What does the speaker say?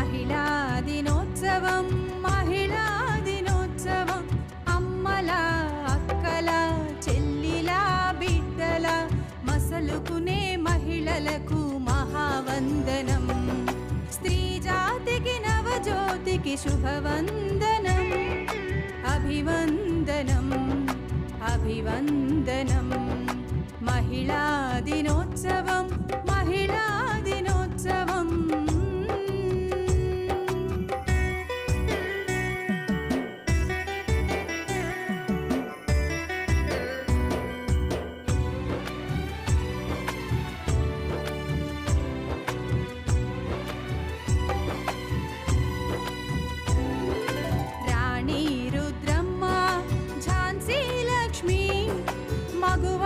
మహిళా దినోత్సవం మహిళా దినోత్సవం అమ్మల అక్కల చెల్లిల బిడ్డల మసలుకునే మహిళలకు మహావందనం స్త్రీ జాతికి నవజ్యోతికి శుభవందనం అభివందనం అభివందనం మహిళా దినోత్సవం మహిళా దినోత్సవం రాణి రుద్రమ్మ ఝాన్సీ లక్ష్మి మగువ